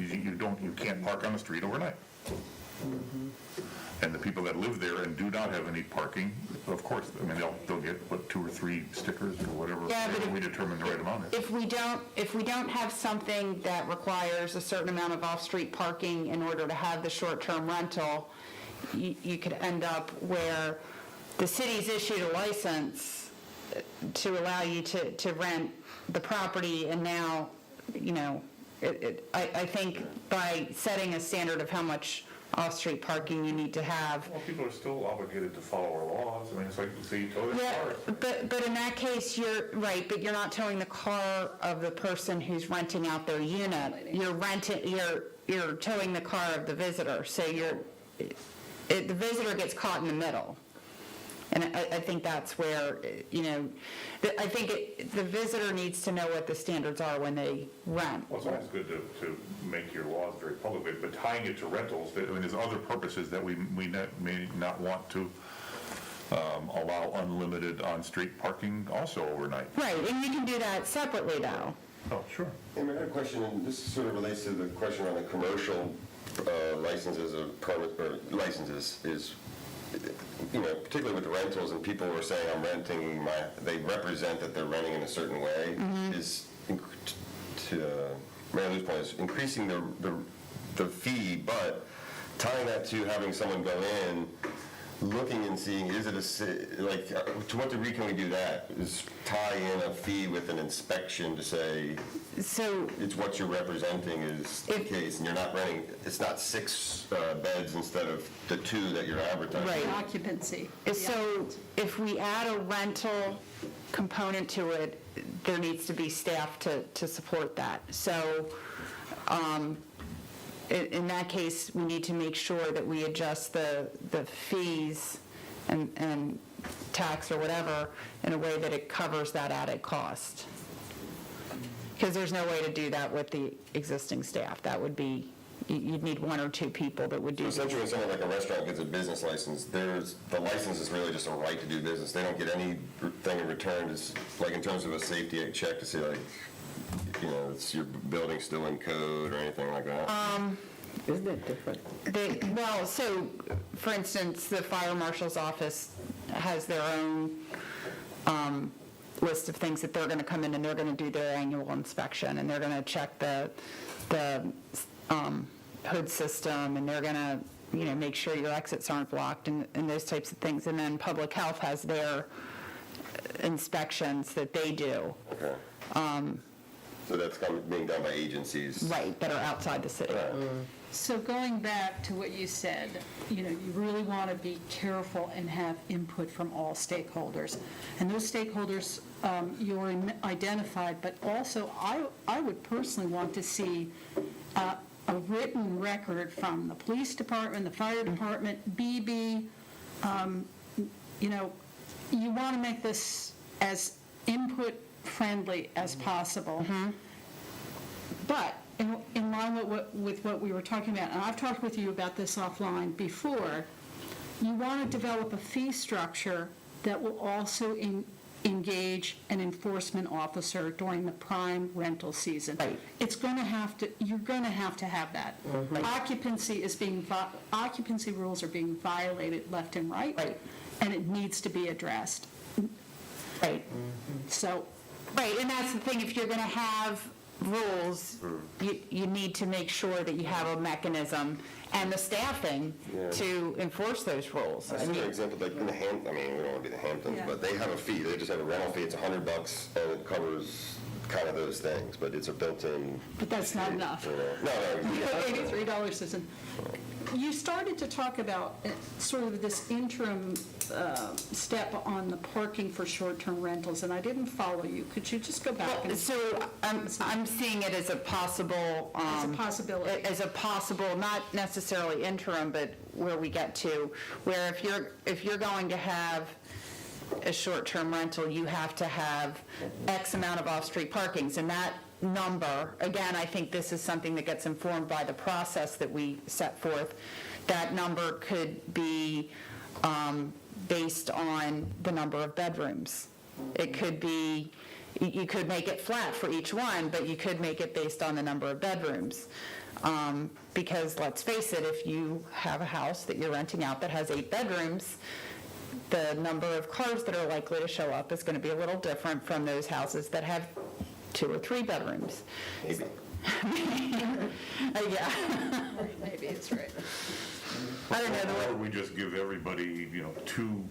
You can't park on the street overnight. And the people that live there and do not have any parking, of course, they'll get 2 or 3 stickers or whatever. Yeah, but we determine the right amount. if we don't have something that requires a certain amount of off-street parking in order to have the short-term rental, you could end up where the city's issued a license to allow you to rent the property, and now, I think by setting a standard of how much off-street parking you need to have. Well, people are still obligated to follow our laws. It's like, so you tow their car. But in that case, you're right, but you're not towing the car of the person who's renting out their unit. You're towing the car of the visitor, so the visitor gets caught in the middle. And I think that's where, I think the visitor needs to know what the standards are when they rent. Well, it's always good to make your laws very public, but tying it to rentals, there's other purposes that we may not want to allow unlimited on-street parking also overnight. Right, and you can do that separately, though. Oh, sure. And I had a question, and this sort of relates to the question on the commercial licenses or permit, or licenses, is, particularly with rentals, and people were saying, I'm renting they represent that they're renting in a certain way, is, to Mary Lou's point, is increasing the fee, but tying that to having someone go in, looking and seeing, is it to what degree can we do that? Is tie in a fee with an inspection to say, So, it's what you're representing is the case, and you're not renting, it's not 6 beds instead of the 2 that you're advertising. Right. The occupancy. so if we add a rental component to it, there needs to be staff to support that. So, in that case, we need to make sure that we adjust the fees and tax or whatever in a way that it covers that added cost. Because there's no way to do that with the existing staff. That would be, you'd need 1 or 2 people that would do that. Essentially, when someone like a restaurant gets a business license, the license is really just a right to do business. They don't get anything in return, it's like in terms of a safety check to say like, it's your building still in code or anything like that. Isn't it different? Well, so, for instance, the fire marshal's office has their own list of things that they're going to come in and they're going to do their annual inspection, and they're going to check the hood system, and they're going to, make sure your exits aren't blocked and those types of things. And then public health has their inspections that they do. Okay. So that's being done by agencies. Right, that are outside the city. So going back to what you said, you really want to be careful and have input from all stakeholders. And those stakeholders you're identified, but also I would personally want to see a written record from the police department, the fire department, BB. You want to make this as input-friendly as possible. But in line with what we were talking about, and I've talked with you about this offline before, you want to develop a fee structure that will also engage an enforcement officer during the prime rental season. Right. You're going to have that. Occupancy rules are being violated left and right. Right. And it needs to be addressed. Right. So, Right, and that's the thing, if you're going to have rules, you need to make sure that you have a mechanism and the staffing to enforce those rules. I see an example, like in the we don't want to be the Hamptons, Yeah. but they have a fee, they just have a rental fee, it's $100, and it covers kind of those things, but it's a built-in. but that's not enough. No, $83 isn't. You started to talk about sort of this interim step on the parking for short-term rentals, and I didn't follow you. Could you just go back and... So I'm seeing it as a possible... As a possibility. As a possible, not necessarily interim, but where we get to, where if you're going to have a short-term rental, you have to have X amount of off-street parkings, and that number, again, I think this is something that gets informed by the process that we set forth. That number could be based on the number of bedrooms. It could be, you could make it flat for each one, but you could make it based on the number of bedrooms. Because let's face it, if you have a house that you're renting out that has 8 bedrooms, the number of cars that are likely to show up is going to be a little different from those houses that have 2 or 3 bedrooms. Maybe. Yeah. Maybe it's right. I don't know. Or we just give everybody, 2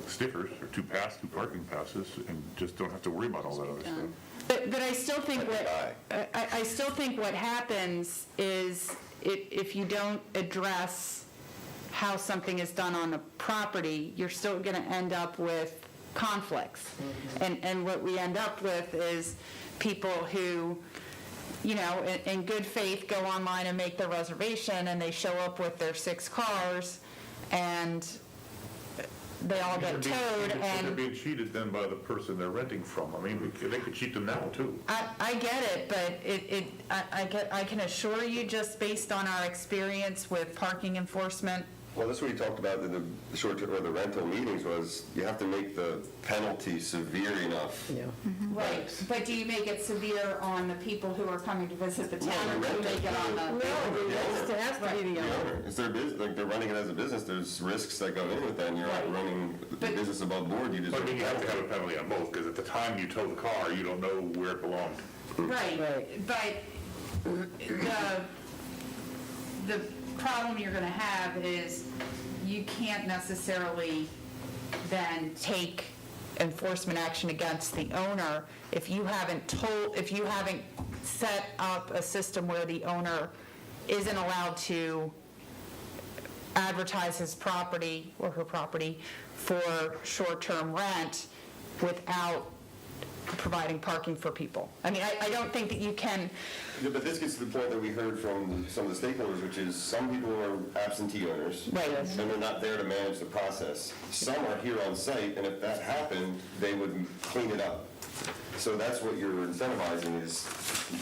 stickers or 2 parking passes, and just don't have to worry about all that other stuff. But I still think I still think what happens is if you don't address how something is done on the property, you're still going to end up with conflicts. And what we end up with is people who, in good faith go online and make their reservation, and they show up with their 6 cars, and they all get towed, They're and being cheated then by the person they're renting from. I mean, they could cheat them now, too. I get it, but I can assure you, just based on our experience with parking enforcement, Well, that's what we talked about in the short-term, or the rental meetings, was you have to make the penalty severe enough. Yeah. right, but do you make it severe on the people who are coming to visit the town, or do you make it on the? No, it has to be the The owner. owner, it's their business, like, they're running it as a business, there's risks that go in with that, and you're not Right. running the But- business above board, you But I deserve mean, you have to have a penalty. penalty on both, because at the time you tow the car, you don't know where it belonged. Right, Right. but the problem you're gonna have is you can't necessarily then take enforcement action against the owner if you haven't set up a system where the owner isn't allowed to advertise his property or her property for short-term rent without providing parking for people. I mean, I don't think that you can, Yeah, but this gets to the point that we heard from some of the stakeholders, which is some people are absentee owners. Right. And they're not there to manage the process. Some are here on site, and if that happened, they would clean it up. So that's what you're incentivizing, is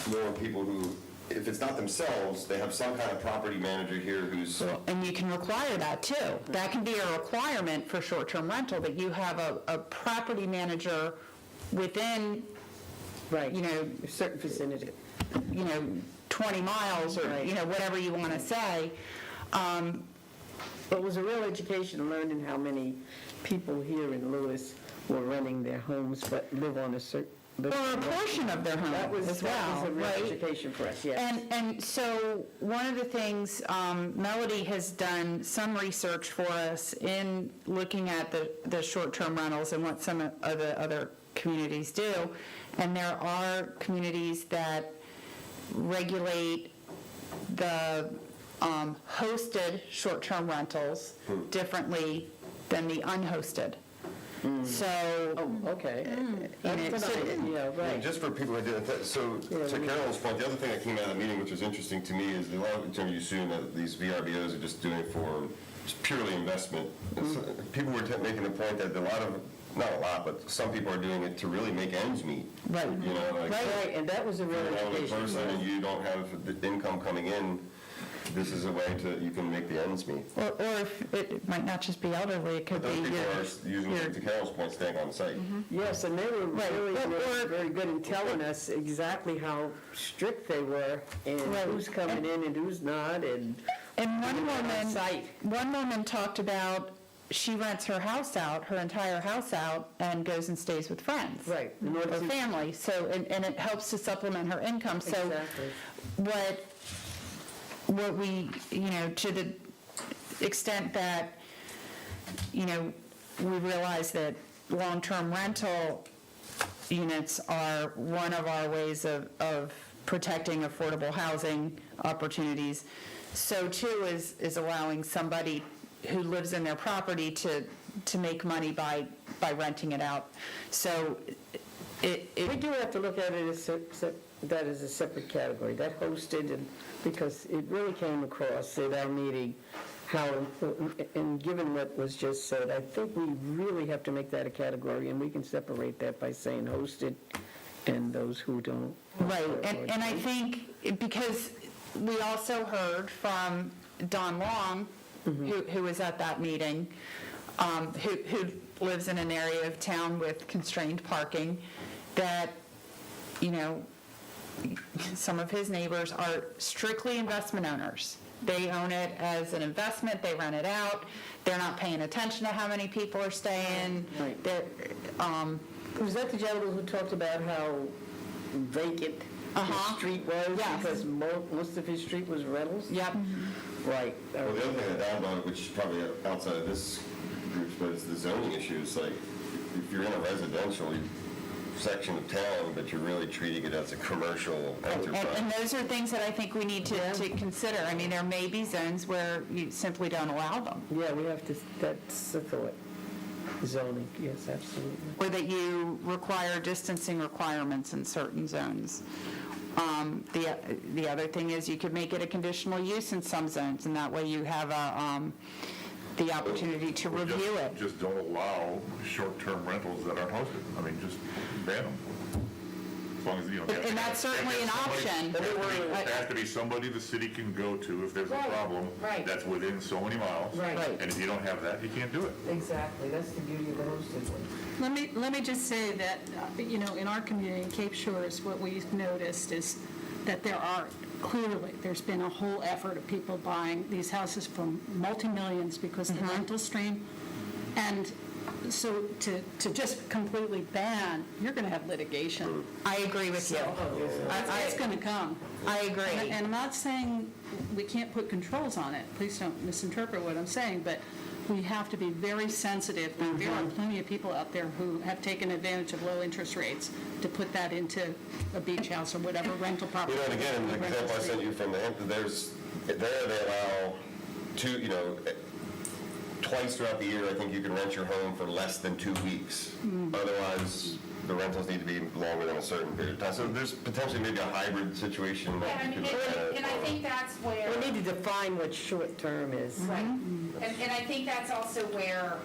more people who, if it's not themselves, they have some kind of property manager here who's, and you can require that too. That can be a requirement for short-term rental, that you have a property manager within, Right. you know, A certain vicinity. 20 miles or, Right. whatever you want to say. It was a real education learning how many people here in Lewis were renting their homes but live on a certain. Or a portion of their home That was as well, a real right? education for us, yes. And so, one of the things, Melody has done some research for us in looking at the short-term rentals and what some of the other communities do. And there are communities that regulate the hosted short-term rentals differently than the unhosted. So, Oh, okay. That's know, what so- I did, yeah, right. just for people who did it, so to Carolyn's point, the other thing that came out of the meeting, which was interesting to me, is a lot of times you assume that these VRBOs are just doing it for purely investment. And so people were making the point that not a lot, but some people are doing it to really make ends meet. right. You know, like, Right, and that was a real you're an elderly education. person and you don't have the income coming in, this is a way you can make the ends meet. Or if it might not just be elderly, it could But be those people your, are using, to Carol's point, staying on site. Yes, and they were really, Or- really very good in telling us exactly how strict they were and Right. who's coming in and who's not, and and on site. one woman talked about, she rents her house out, her entire house out, and goes and stays with friends. Right, in order Or to- family, so, and it helps to supplement her income. So Exactly. what we, to the extent that, we realize that long-term rental units are one of our ways of protecting affordable housing opportunities, so too is allowing somebody who lives in their property to make money by renting it out. So We do have to look at it as that as a separate category, that hosted, and because it really came across at our meeting how important, and given what was just said, I think we really have to make that a category, and we can separate that by saying hosted and those who don't. Right, and I think, because we also heard from Don Long, who was at that meeting, who lives in an area of town with constrained parking, that, some of his neighbors are strictly investment owners. They own it as an investment, they rent it out, they're not paying attention to how many people are staying. Right. They're, Was that the gentleman who talked about how vacant the street was? Yes. Because most of his street was rentals? Yep. Right. Well, the other thing that Don brought, which is probably outside of this group, but it's the zoning issues, like, if you're in a residential section of town, but you're really treating it as a commercial enterprise. And those are things that I think we need to consider. I mean, there may be zones where you simply don't allow them, Yeah, we have to, that's the thought. Zoning, yes, absolutely. or that you require distancing requirements in certain zones. The other thing is you could make it a conditional use in some zones, and that way you have the opportunity to Or just- review it. Just don't allow short-term rentals that aren't hosted. I mean, just ban them. As long as, you know. And that's certainly an option. It has to be somebody the city can go to if there's a problem. right. That's within so many miles. Right. And if you don't have that, you can't do it. Exactly, that's the beauty of the hosted one. Let me just say that, in our community, in Cape Shores, what we've noticed is that there's been a whole effort of people buying these houses for multi-millions because of the rental stream. And so to just completely ban, you're going to have litigation. I agree with you. It's going to come. I agree. And I'm not saying we can't put controls on it. Please don't misinterpret what I'm saying, but we have to be very sensitive. There are plenty of people out there who have taken advantage of low interest rates to put that into a beach house or whatever rental property. And again, the example I sent you from the Hampton, they allow twice throughout the year, I think you can rent your home for less than 2 weeks. Otherwise, the rentals need to be longer than a certain period of time. So there's potentially maybe a hybrid situation that you could look at. And I think that's where, We need to define what short-term is. right, and I think that's also where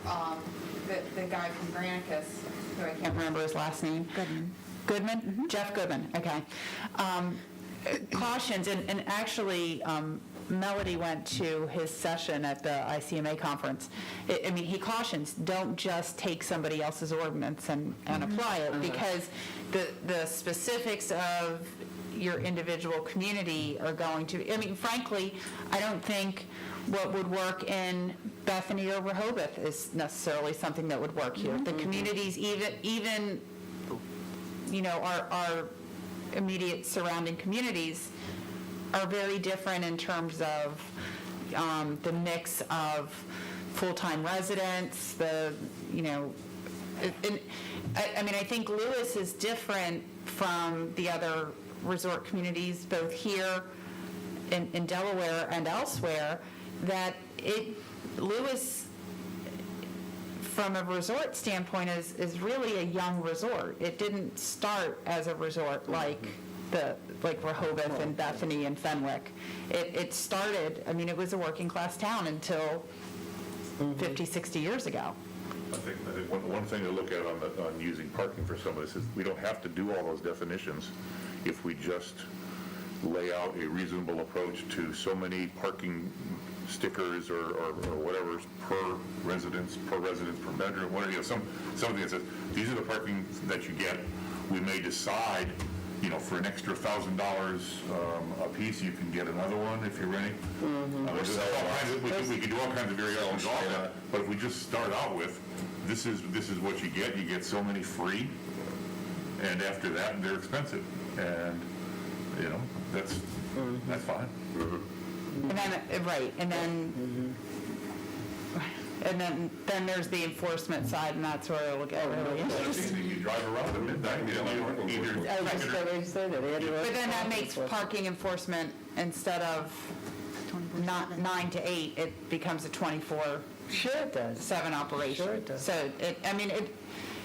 the guy from Granicus, who I Can't can't remember his last name. Goodman? Jeff Goodman, okay. Cautions, and actually, Melody went to his session at the ICMA conference. He cautions, don't just take somebody else's ordinance and apply it, because the specifics of your individual community are going to, frankly, I don't think what would work in Bethany or Rehoboth is necessarily something that would work here. The communities, even our immediate surrounding communities are very different in terms of the mix of full-time residents, I think Lewis is different from the other resort communities, both here in Delaware and elsewhere, that Lewis, from a resort standpoint, is really a young resort. It didn't start as a resort like Rehoboth and Bethany and Fenwick. It started, it was a working class town until 50, 60 years ago. I think one thing to look at on using parking for some of this is we don't have to do all those definitions if we just lay out a reasonable approach to so many parking stickers or whatever per residence, per bedroom, whatever, something that says, these are the parking that you get. We may decide, for an extra $1,000 a piece, you can get another one if you're renting. We can do all kinds of variations on that, but if we just start out with, this is what you get so many free, and after that, they're expensive, and, that's fine. And then, right, and then there's the enforcement side, and that's where it'll get really interesting. You drive around at midnight, I was just going to say that. But then that makes parking enforcement, instead of 9 to 8, it becomes a 24/7 Sure it does. operation. Sure it does. So,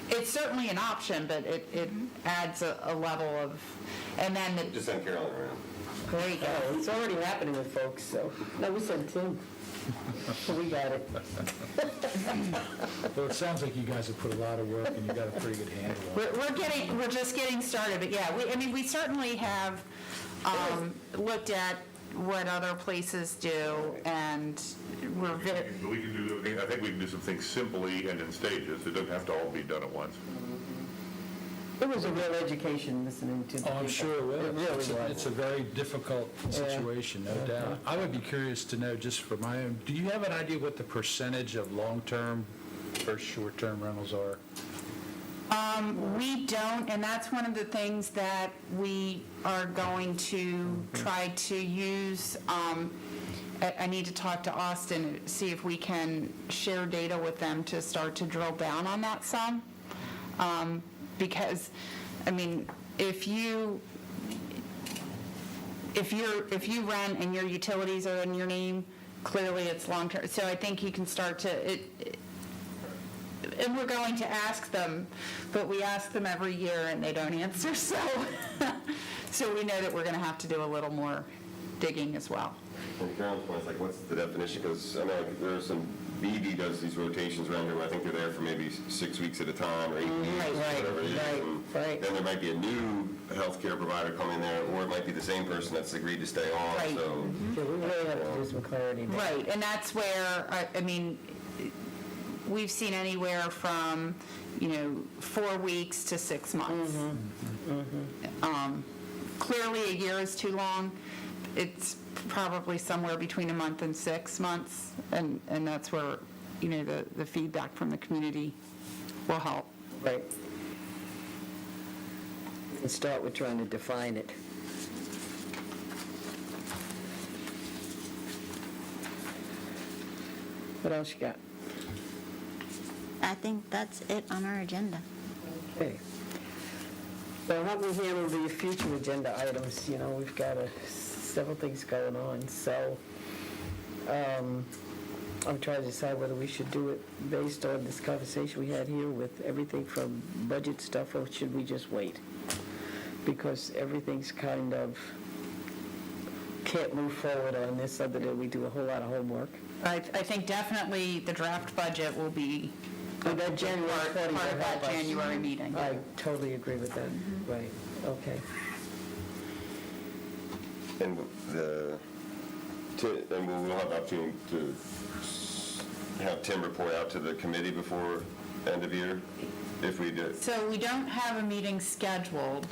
it's certainly an option, but it adds a level of, and then, Just send Carolyn around. there you go. Oh, it's already happening with folks, so. No, we said Tim. So we got it. Well, it sounds like you guys have put a lot of work and you got a pretty good handle on it. We're just getting started, but yeah, we certainly have looked at what other places do, and we're very, I think we can do some things simply and in stages. It doesn't have to all be done at once. It was a real education listening to the Oh, I'm people. sure it will. It really was. It's a very difficult situation, no doubt. I would be curious to know, just for my own, do you have an idea what the percentage of long-term versus short-term rentals are? we don't, and that's one of the things that we are going to try to use. I need to talk to Austin, see if we can share data with them to start to drill down on that some. Because, if you rent and your utilities are in your name, clearly it's long-term. So I think you can start to, and we're going to ask them, but we ask them every year and they don't answer, so we know that we're going to have to do a little more digging as well. And Karen's point is like, what's the definition? Because I know like, there's some, BD does these rotations around here, where I think they're there for maybe 6 weeks at a time, or 8 weeks, Right, whatever it is. right, And right. Then there might be a new healthcare provider coming there, or it might be the same person that's agreed to stay on, Right. so. Yeah, we really have to do some clarity there. Right, and that's where, I mean, we've seen anywhere from, 4 weeks to 6 months. Clearly, a year is too long. It's probably somewhere between a month and 6 months, and that's where, the feedback from the community will help. Right. And start with trying to define it. What else you got? I think that's it on our agenda. Okay. Well, how we handle the future agenda items, we've got several things going on, so I'm trying to decide whether we should do it based on this conversation we had here with everything from budget stuff, or should we just wait? Because everything's kind of, can't move forward on this other than we do a whole lot of homework. I think definitely the draft budget will be But that January part 20 of will help that us. January meeting. I totally agree with that. Right, okay. And we'll have the opportunity to have Tim report out to the committee before end of year, if we do. So we don't have a meeting scheduled.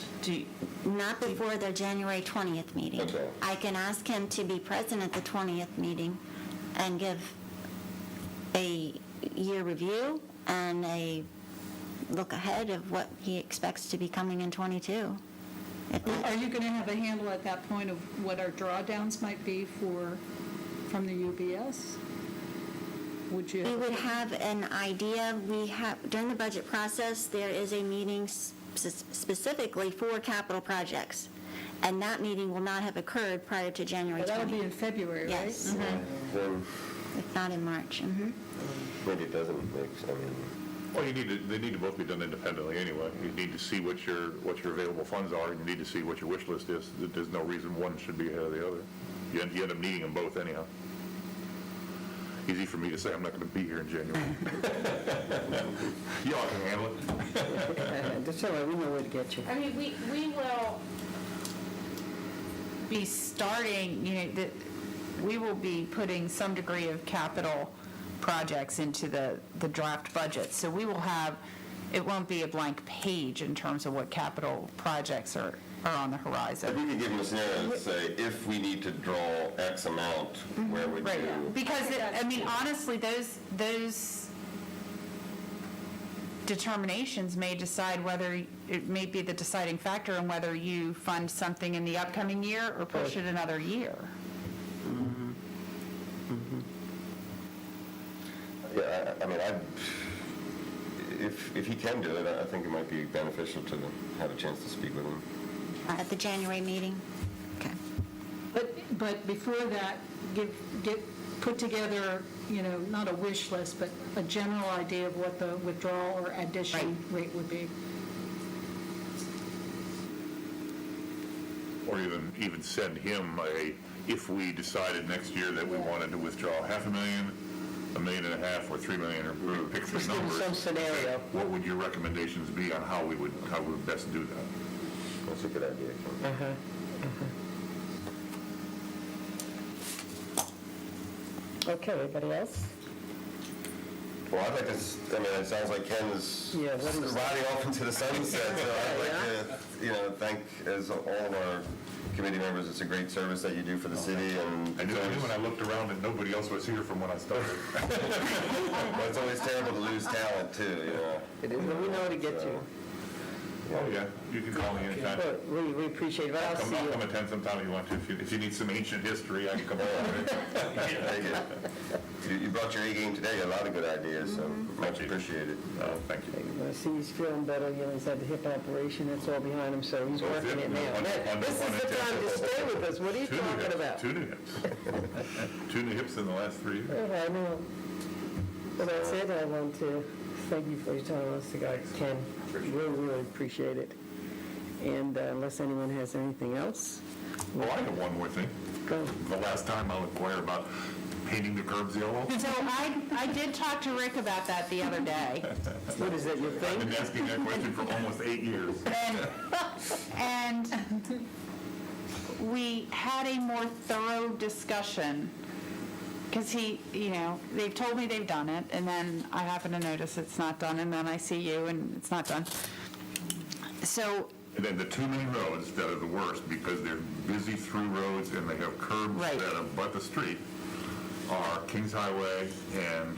Not before the January 20th meeting. Okay. I can ask him to be present at the 20th meeting and give a year review and a look ahead of what he expects to be coming in '22. Are you going to have a handle at that point of what our drawdowns might be from the UBS? Would you? We would have an idea. During the budget process, there is a meeting specifically for capital projects, and that meeting will not have occurred prior to January 20th. That'll be in February, right? Yes, Then if not in March. maybe it doesn't make, Well, they need to both be done independently anyway. You need to see what your available funds are, and you need to see what your wish list is. There's no reason one should be ahead of the other. You end up needing them both anyhow. Easy for me to say, I'm not going to be here in January. Y'all can handle it. That's all right, we know where to get you. I mean, we will, Be starting, we will be putting some degree of capital projects into the draft budget. So we will have, it won't be a blank page in terms of what capital projects are on the if horizon. we could give them a scenario that say, if we need to draw X amount, where would Right, you? because, honestly, those determinations may decide whether, it may be the deciding factor in whether you fund something in the upcoming year or push it another year. Yeah, if he can do it, I think it might be beneficial to have a chance to speak with him. At the January meeting. Okay. But before that, put together, not a wish list, but a general idea of what the withdrawal or addition rate would be. Or even send him if we decided next year that we wanted to withdraw $500,000, $1.5 million, or $3 million, or pick three Just give him numbers. some scenario. What would your recommendations be on how we would best do that? That's a good idea. Okay, anybody else? Well, I'd like to, it sounds like Ken is Yeah, what is- riding off into the sunset, so I'd like to, thank, as all of our committee members, it's a great service that you do for the city, and I knew when I looked around that nobody else was here from when I started. but it's always terrible to lose talent, too, It is, we know where to get you. Oh, yeah, you can call me anytime. But we appreciate it, but I'll see I'll come you. attend sometime if you want to. If you need some ancient history, I can come over. Thank you. You brought your A game today, you had a lot of good ideas, so much appreciated. Thank you. I see he's feeling better, he's had the hip operation, that's all behind him, so he's working it now. This is the time to stay with us, what are you talking about? 2 new hips. 2 new hips in the last 3 years. Yeah, I know. Well, that's it, I want to thank you for your time, honest to God, Ken, really appreciate it. And unless anyone has anything else, Oh, I have one more thing. Go. The last time I'll inquire about painting the curbs yellow. So I did talk to Rick about that the other day. What is that, your I've thing? been asking that question for almost 8 years. And we had a more thorough discussion, because they've told me they've done it, and then I happen to notice it's not done, and then I see you and it's not done. So, And then the two main roads that are the worst, because they're busy through roads and they have curbs Right. that abut the street, are Kings Highway and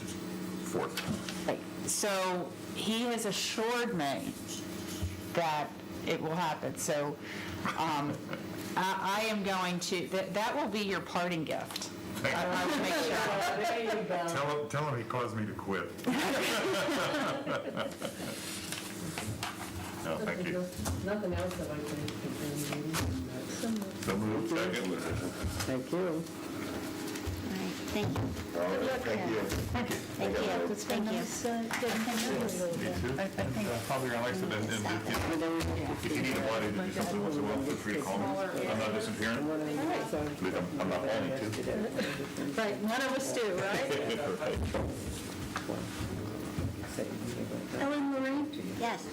Fourth. so he has assured me that it will happen. So I am going to, that will be your parting gift. I will make sure. There you go. Tell him he caused me to quit. No, thank you. Nothing else that I can continue. So moved. Second. Thank you. All right, thank you. All right, thank you. Thank you. Thank you. Me too. Probably your life, and if you need a body to do something once in a while, feel free to call me. I'm not disappearing. I'm not planning to. Right, one of us do, right? Ellen Marie? Yes.